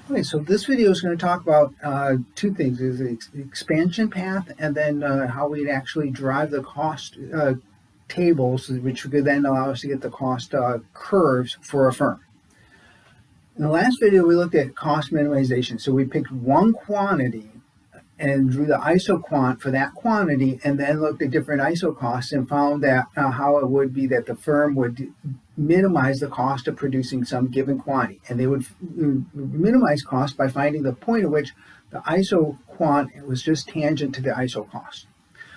Okay, so this video is going to talk about two things: is the expansion path, and then how we'd actually derive the cost tables, which could then allow us to get the cost curves for a firm. In the last video, we looked at cost minimization. So we picked one quantity and drew the isoquant for that quantity, and then looked at different isocosts and found that how it would be that the firm would minimize the cost of producing some given quantity, and they would minimize cost by finding the point at which the isoquant was just tangent to the isocost.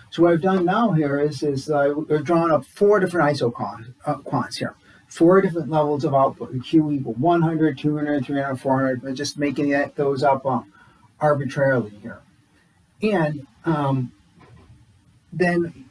So what I've done now here is I've drawn up four different isoquants here, four different levels of output. Q equal 100, 200, 300, 400, but just making those up arbitrarily here. And then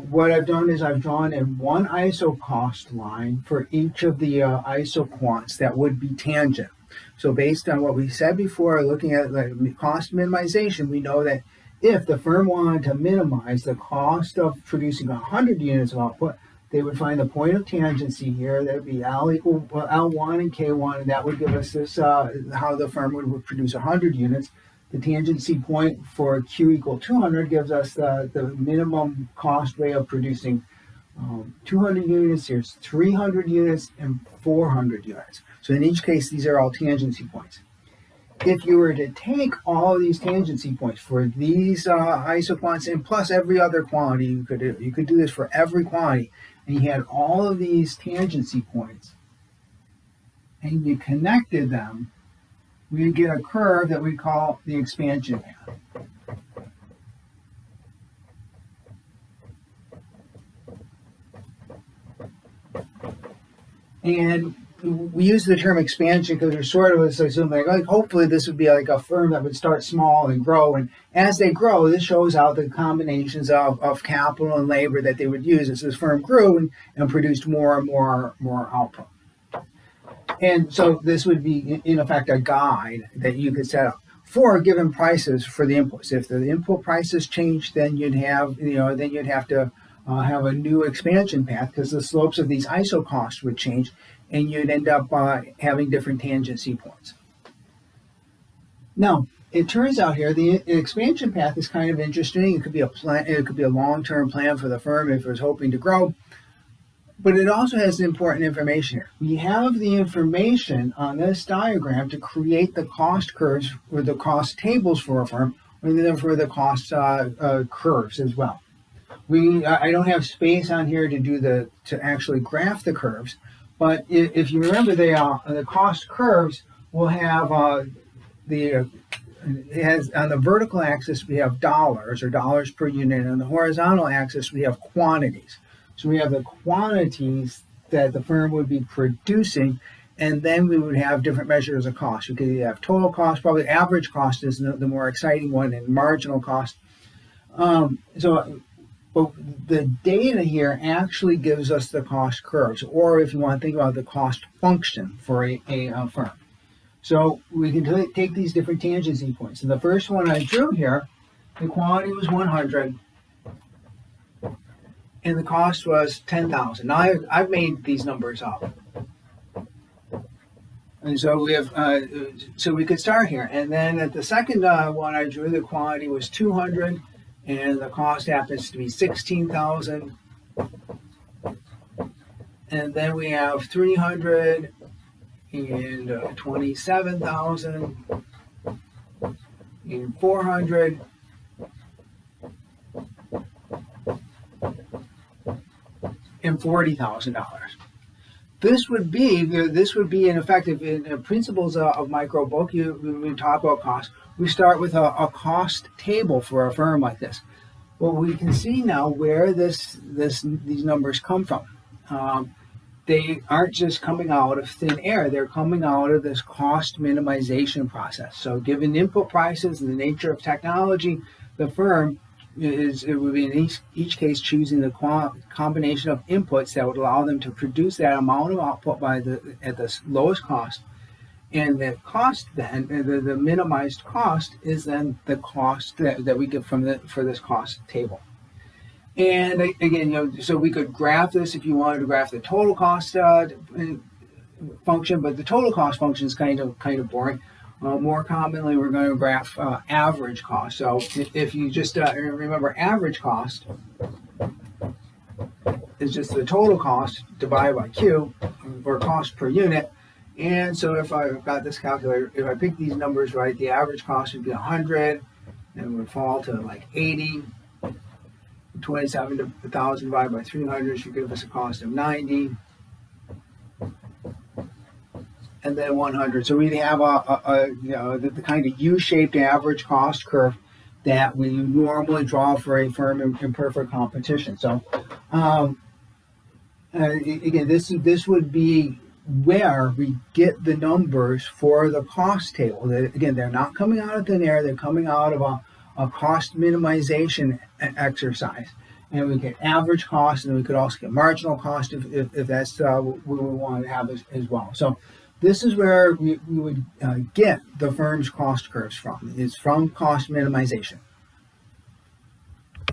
what I've done is I've drawn in one isocost line for each of the isoquants that would be tangent. So based on what we said before, looking at the cost minimization, we know that if the firm wanted to minimize the cost of producing 100 units of output, they would find the point of tangency here. That would be L equal L1 and K1, and that would give us this how the firm would produce 100 units. The tangency point for Q equal 200 gives us the minimum cost way of producing 200 units. Here's 300 units and 400 units. So in each case, these are all tangency points. If you were to take all of these tangency points for these isoquants and plus every other quantity you could do this for every quantity, and you had all of these tangency points, and you connected them, we get a curve that we call the expansion path. And we use the term expansion because we're sort of assuming like hopefully this would be like a firm that would start small and grow, and as they grow, this shows how the combinations of capital and labor that they would use as this firm grew and produced more and more output. And so this would be, in effect, a guide that you could set up for given prices for the inputs. If the input prices change, then you'd have to have a new expansion path because the slopes of these isocosts would change, and you'd end up having different tangency points. Now, it turns out here the expansion path is kind of interesting. It could be a plan. It could be a long-term plan for the firm if it was hoping to grow. But it also has important information here. We have the information on this diagram to create the cost curves or the cost tables for a firm, and then for the cost curves as well. I don't have space on here to actually graph the curves, but if you remember, the cost curves will have on the vertical axis we have dollars or dollars per unit, and on the horizontal axis we have quantities. So we have the quantities that the firm would be producing, and then we would have different measures of cost. We could have total cost, probably average cost is the more exciting one, and marginal cost. But the data here actually gives us the cost curves, or if you want to think about the cost function for a firm. So we can take these different tangency points. And the first one I drew here, the quantity was 100. And the cost was 10,000. Now I've made these numbers up, and so we have so we could start here. And then at the second one I drew, the quantity was 200, and the cost happens to be 16,000. And then we have 300 and 27,000 and 400. And $40,000. This would be in effect, in principles of micro book. When we talk about cost, we start with a cost table for a firm like this. Well, we can see now where these numbers come from. They aren't just coming out of thin air; they're coming out of this cost minimization process. So, given input prices and the nature of technology, the firm it would be in each case choosing the combination of inputs that would allow them to produce that amount of output at the lowest cost, and the cost then the minimized cost is then the cost that we get for this cost table. And again, so we could graph this if you wanted to graph the total cost function, but the total cost function is kind of boring. More commonly, we're going to graph average cost. So if you just remember, average cost is just the total cost divided by Q, or cost per unit. And so if I've got this calculator, if I pick these numbers right, the average cost would be 100, and it would fall to like 80. 27,000 divided by 300 should give us a cost of 90. And then 100. So we have the kind of U-shaped average cost curve that we normally draw for a firm in perfect competition. So again, this would be where we get the numbers for the cost table. Again, they're not coming out of thin air. They're coming out of a cost minimization exercise. And we get average cost, and we could also get marginal cost if that's what we want to have as well. So this is where we would get the firm's cost curves from, is from cost minimization.